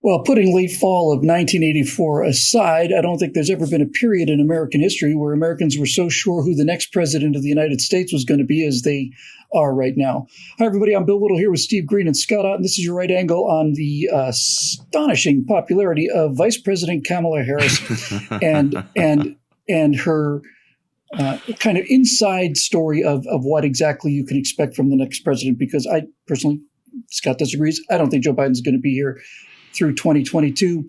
Well, putting late fall of 1984 aside, I don't think there's ever been a period in American history where Americans were so sure who the next president of the United States was going to be as they are right now. Hi, everybody. I'm Bill Whittle here with Steve Green and Scott Ott, and this is your right angle on the astonishing popularity of Vice President Kamala Harris and her kind of inside story of what exactly you can expect from the next president. Because I personally, Scott disagrees. I don't think Joe Biden's going to be here through 2022,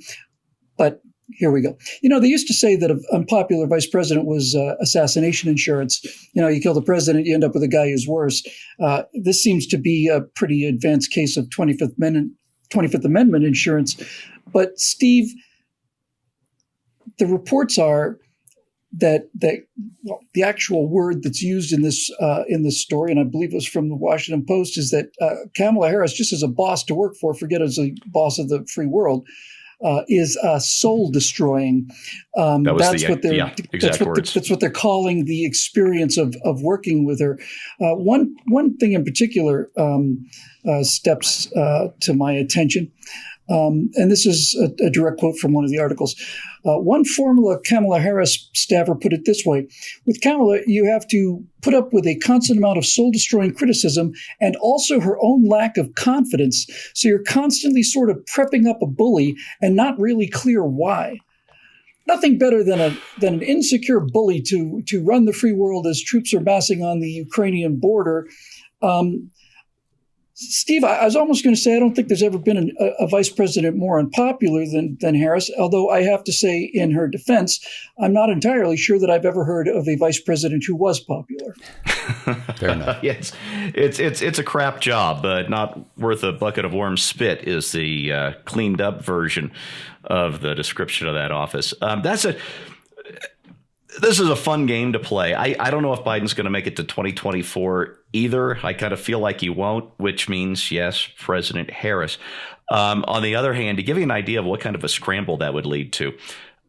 but here we go. They used to say that an unpopular vice president was assassination insurance. You kill the president, you end up with a guy who's worse. This seems to be a pretty advanced case of 25th Amendment insurance. But Steve, the reports are that the actual word that's used in this story, and I believe it was from the Washington Post, is that Kamala Harris, just as a boss to work for, forget as a boss of the free world, is soul destroying. That's what they're calling the experience of working with her. One thing in particular steps to my attention. And this is a direct quote from one of the articles. One former Kamala Harris staffer put it this way: with Kamala, you have to put up with a constant amount of soul-destroying criticism and also her own lack of confidence. So you're constantly sort of prepping up a bully and not really clear why. Nothing better than an insecure bully to run the free world as troops are massing on the Ukrainian border. Steve, I was almost going to say I don't think there's ever been a vice president more unpopular than Harris, although I have to say in her defense, I'm not entirely sure that I've ever heard of a vice president who was popular. Fair enough. Yes, it's a crap job, but not worth a bucket of warm spit is the cleaned up version of the description of that office. This is a fun game to play. I don't know if Biden's going to make it to 2024 either. I kind of feel like he won't, which means, yes, President Harris. On the other hand, to give you an idea of what kind of a scramble that would lead to,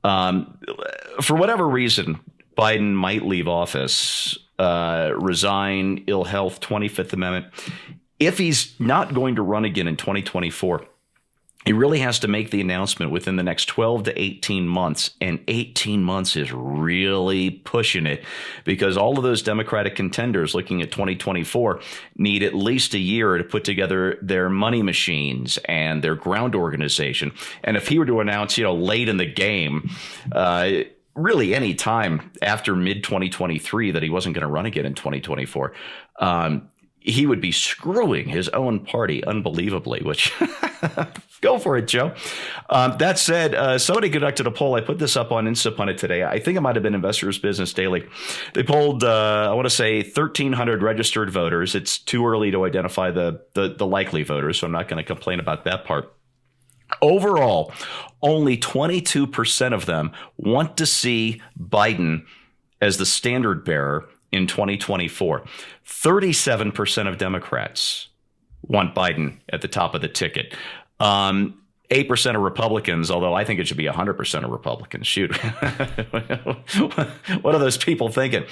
for whatever reason, Biden might leave office, resign, ill health, 25th Amendment. If he's not going to run again in 2024, he really has to make the announcement within the next 12 to 18 months, and 18 months is really pushing it because all of those Democratic contenders looking at 2024 need at least a year to put together their money machines and their ground organization. And if he were to announce, late in the game, really any time after mid-2023 that he wasn't going to run again in 2024, he would be screwing his own party unbelievably, which go for it, Joe. That said, somebody conducted a poll. I put this up on Instapundit today. I think it might have been Investors Business Daily. They polled, I want to say 1,300 registered voters. It's too early to identify the likely voters, so I'm not going to complain about that part. Overall, only 22% of them want to see Biden as the standard bearer in 2024. 37% of Democrats want Biden at the top of the ticket. 8% of Republicans, although I think it should be 100% of Republicans. Shoot. What are those people thinking?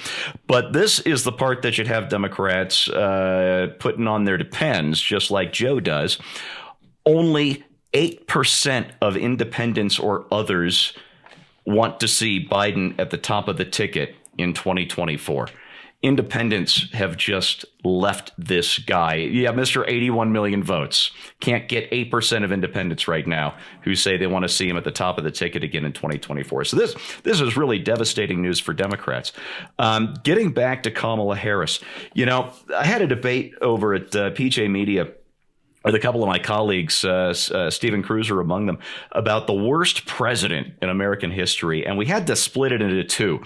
But this is the part that should have Democrats putting on their depends, just like Joe does. Only 8% of independents or others want to see Biden at the top of the ticket in 2024. Independents have just left this guy. Yeah, Mr. 81 million votes. Can't get 8% of independents right now who say they want to see him at the top of the ticket again in 2024. So this is really devastating news for Democrats. Getting back to Kamala Harris, I had a debate over at PJ Media with a couple of my colleagues, Stephen Cruiser among them, about the worst president in American history. And we had to split it into two.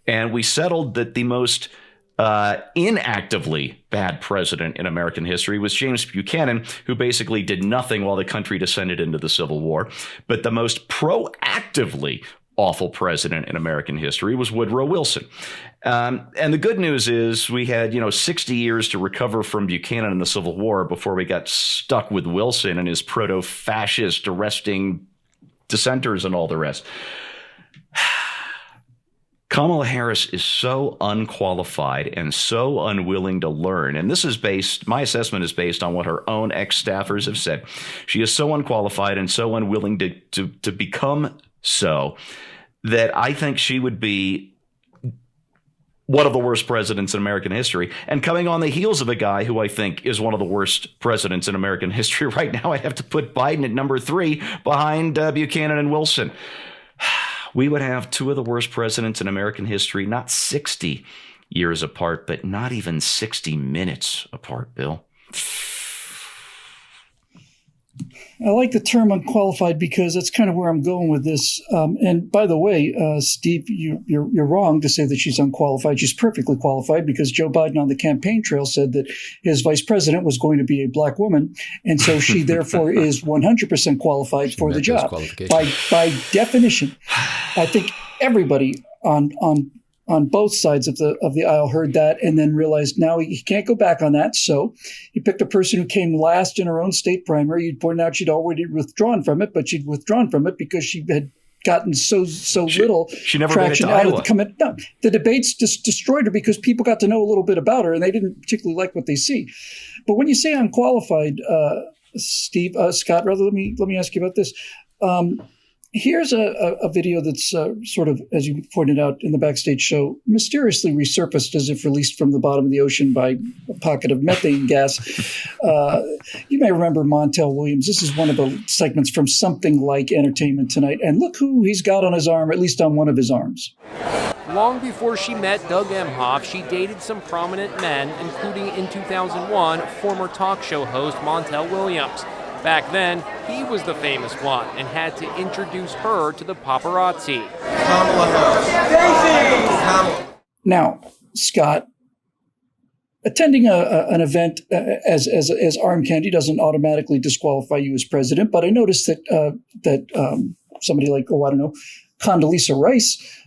And we settled that the most inactively bad president in American history was James Buchanan, who basically did nothing while the country descended into the Civil War. But the most proactively awful president in American history was Woodrow Wilson. And the good news is we had, 60 years to recover from Buchanan in the Civil War before we got stuck with Wilson and his proto-fascist arresting dissenters and all the rest. Kamala Harris is so unqualified and so unwilling to learn. And this is my assessment is based on what her own ex-staffers have said. She is so unqualified and so unwilling to become so that I think she would be one of the worst presidents in American history. And coming on the heels of a guy who I think is one of the worst presidents in American history right now, I'd have to put Biden at number 3 behind Buchanan and Wilson. We would have 2 of the worst presidents in American history, not 60 years apart, but not even 60 minutes apart, Bill. I like the term unqualified because that's kind of where I'm going with this. And by the way, Steve, you're wrong to say that she's unqualified. She's perfectly qualified because Joe Biden on the campaign trail said that his vice president was going to be a black woman. And so she therefore is 100% qualified for the job. By definition, I think everybody on both sides of the aisle heard that and then realized now he can't go back on that. So he picked a person who came last in her own state primary. You'd point out she'd already withdrawn from it, but she'd withdrawn from it because she had gotten so little she never traction made it to out Iowa. of the committee. No, the debates just destroyed her because people got to know a little bit about her and they didn't particularly like what they see. But when you say unqualified, Scott, rather, let me ask you about this. Here's a video that's sort of, as you pointed out in the backstage show, mysteriously resurfaced as if released from the bottom of the ocean by a pocket of methane gas. You may remember Montel Williams. This is one of the segments from Something Like Entertainment Tonight. And look who he's got on his arm, at least on one of his arms. Long before she met Doug Emhoff, she dated some prominent men, including in 2001, former talk show host Montel Williams. Back then, he was the famous one and had to introduce her to the paparazzi. Now, Scott, attending an event as arm candy doesn't automatically disqualify you as president, but I noticed that somebody like, Condoleezza Rice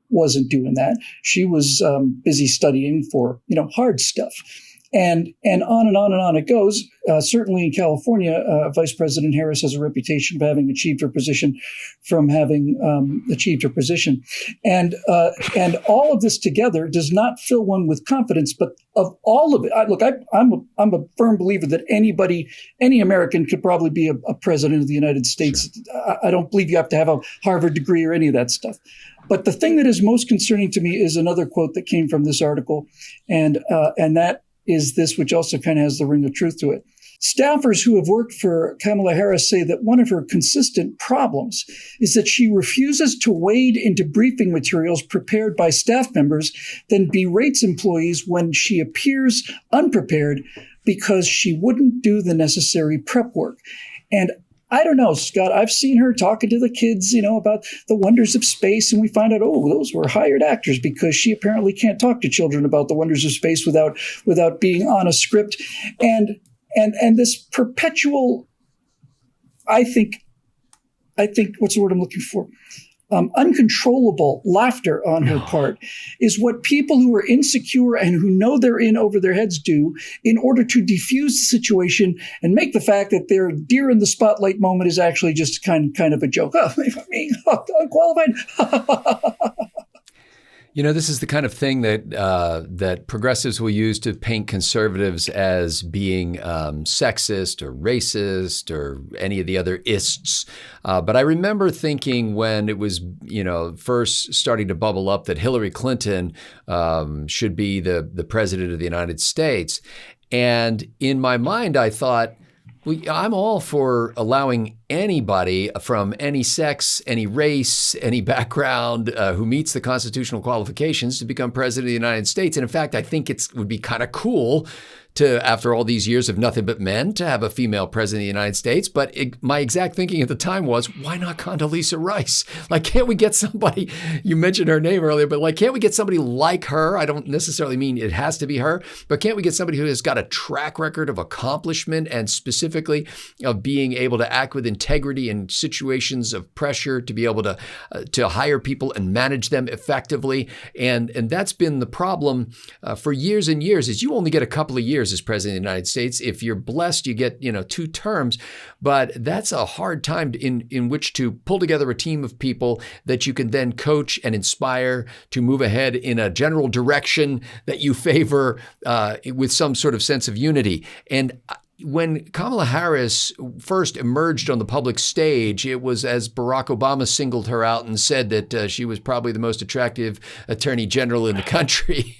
wasn't doing that. She was busy studying for, hard stuff. And on and on and on it goes. Certainly in California, Vice President Harris has a reputation of having achieved her position from having achieved her position. And all of this together does not fill one with confidence. But of all of it, I'm a firm believer that any American could probably be a president of the United States. Sure. I don't believe you have to have a Harvard degree or any of that stuff. But the thing that is most concerning to me is another quote that came from this article, and that is this, which also kind of has the ring of truth to it. Staffers who have worked for Kamala Harris say that one of her consistent problems is that she refuses to wade into briefing materials prepared by staff members, then berates employees when she appears unprepared because she wouldn't do the necessary prep work. And I don't know, Scott, I've seen her talking to the kids, about the wonders of space, and we find out, those were hired actors because she apparently can't talk to children about the wonders of space without being on a script. And this perpetual, I think, what's the word I'm looking for? Uncontrollable laughter on her part is what people who are insecure and who know they're in over their heads do in order to defuse the situation and make the fact that their deer in the spotlight moment is actually just kind of a joke. Unqualified. This is the kind of thing that progressives will use to paint conservatives as being sexist or racist or any of the other ists. But I remember thinking when it was, first starting to bubble up that Hillary Clinton should be the president of the United States. And in my mind, I thought, I'm all for allowing anybody from any sex, any race, any background who meets the constitutional qualifications to become president of the United States. And in fact, I think it would be kind of cool to, after all these years of nothing but men, to have a female president of the United States. But my exact thinking at the time was, why not Condoleezza Rice? Can't we get somebody, you mentioned her name earlier, but can't we get somebody like her? I don't necessarily mean it has to be her, but can't we get somebody who has got a track record of accomplishment and specifically of being able to act with integrity in situations of pressure, to be able to hire people and manage them effectively? And that's been the problem for years and years, is you only get a couple of years years as president of the United States. If you're blessed, you get, 2 terms, but that's a hard time in which to pull together a team of people that you can then coach and inspire to move ahead in a general direction that you favor with some sort of sense of unity. And when Kamala Harris first emerged on the public stage, it was as Barack Obama singled her out and said that she was probably the most attractive attorney general in the country,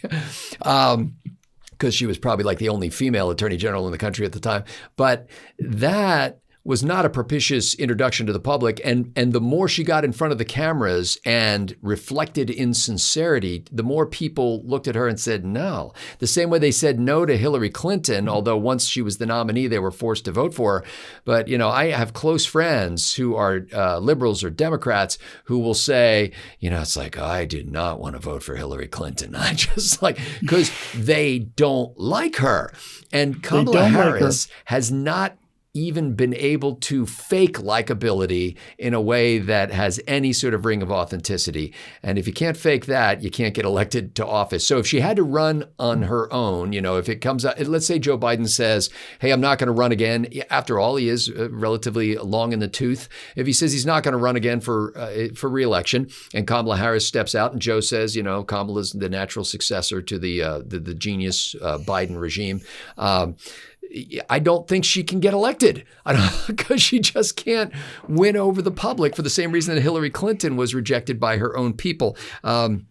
because she was probably like the only female attorney general in the country at the time. But that was not a propitious introduction to the public. And the more she got in front of the cameras and reflected in sincerity, the more people looked at her and said no. The same way they said no to Hillary Clinton, although once she was the nominee, they were forced to vote for her. But, I have close friends who are liberals or Democrats who will say, it's like, I did not want to vote for Hillary Clinton. I just because they don't like her. And Kamala Harris has not even been able to fake likability in a way that has any sort of ring of authenticity. And if you can't fake that, you can't get elected to office. So if she had to run on her own, if it comes out, let's say Joe Biden says, hey, I'm not going to run again. After all, he is relatively long in the tooth. If he says he's not going to run again for re-election, and Kamala Harris steps out and Joe says, Kamala's the natural successor to the genius Biden regime, I don't think she can get elected because she just can't win over the public for the same reason that Hillary Clinton was rejected by her own people. The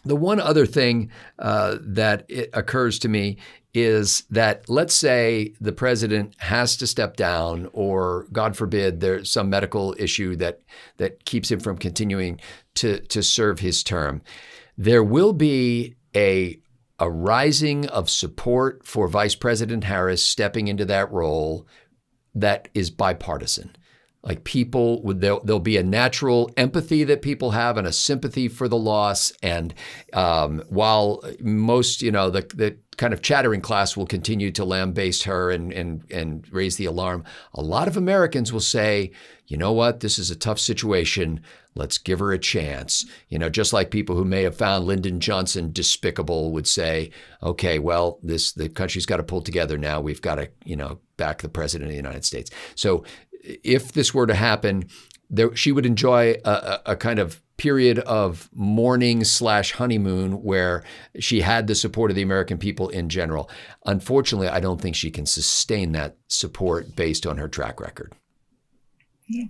one other thing that occurs to me is that, let's say the president has to step down, or God forbid, there's some medical issue that keeps him from continuing to serve his term. There will be a rising of support for Vice President Harris stepping into that role that is bipartisan. Like there'll be a natural empathy that people have and a sympathy for the loss. And while most, the kind of chattering class will continue to lambaste her and raise the alarm, a lot of Americans will say, you know what, this is a tough situation. Let's give her a chance. Just like people who may have found Lyndon Johnson despicable would say, okay, well, the country's got to pull together now. We've got to, back the president of the United States. So if this were to happen, she would enjoy a kind of period of mourning/honeymoon where she had the support of the American people in general. Unfortunately, I don't think she can sustain that support based on her track record. Yeah.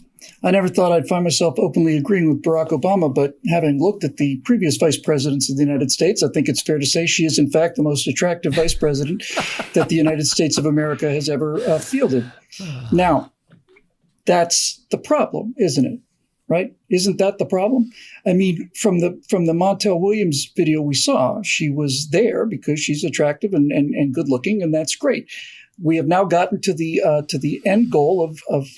I never thought I'd find myself openly agreeing with Barack Obama, but having looked at the previous vice presidents of the United States, I think it's fair to say she is, in fact, the most attractive vice president that the United States of America has ever fielded. Now, that's the problem, isn't it? Right? Isn't that the problem? I mean, from the Montel Williams video we saw, she was there because she's attractive and good looking, and that's great. We have now gotten to the end goal of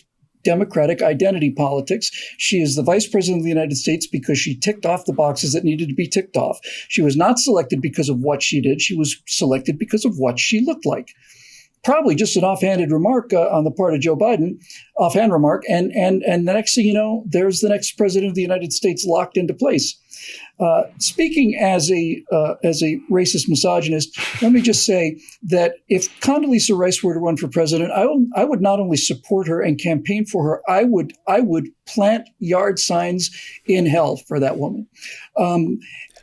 Democratic identity politics. She is the vice president of the United States because she ticked off the boxes that needed to be ticked off. She was not selected because of what she did. She was selected because of what she looked like. Probably just an offhanded remark on the part of Joe Biden, offhand remark, and the next thing you know, there's the next president of the United States locked into place. Speaking as a racist misogynist, let me just say that if Condoleezza Rice were to run for president, I would not only support her and campaign for her, I would plant yard signs in hell for that woman.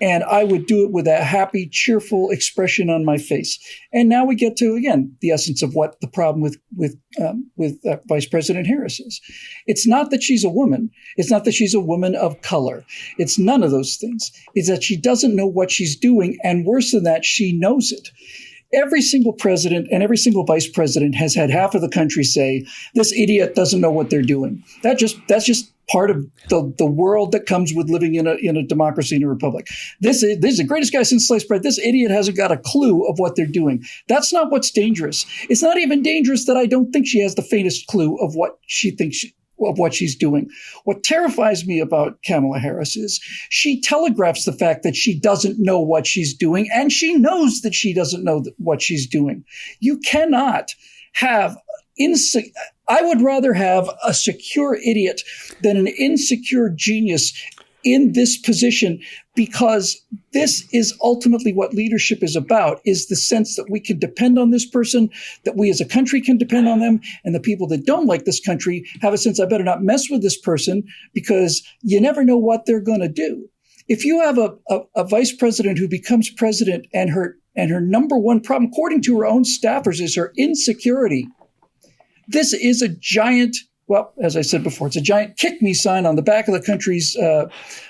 And I would do it with a happy, cheerful expression on my face. And now we get to, again, the essence of what the problem with Vice President Harris is. It's not that she's a woman. It's not that she's a woman of color. It's none of those things. It's that she doesn't know what she's doing. And worse than that, she knows it. Every single president and every single vice president has had half of the country say, this idiot doesn't know what they're doing. That's just part of the world that comes with living in a democracy, in a republic. This is the greatest guy since sliced bread. This idiot hasn't got a clue of what they're doing. That's not what's dangerous. It's not even dangerous that I don't think she has the faintest clue of what she thinks of what she's doing. What terrifies me about Kamala Harris is she telegraphs the fact that she doesn't know what she's doing, and she knows that she doesn't know what she's doing. You cannot have I would rather have a secure idiot than an insecure genius in this position, because this is ultimately what leadership is about, is the sense that we can depend on this person, that we as a country can depend on them, and the people that don't like this country have a sense, I better not mess with this person because you never know what they're going to do. If you have a vice president who becomes president and her number one problem, according to her own staffers, is her insecurity, this is a giant, well, as I said before, it's a giant kick me sign on the back of the country's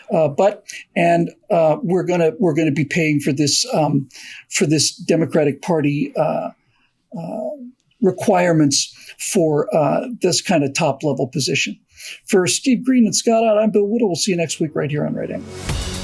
butt, and we're gonna be paying for this Democratic Party requirements for this kind of top level position. For Steve Green and Scott Ott, I'm Bill Whittle. We'll see you next week right here on Right Angle.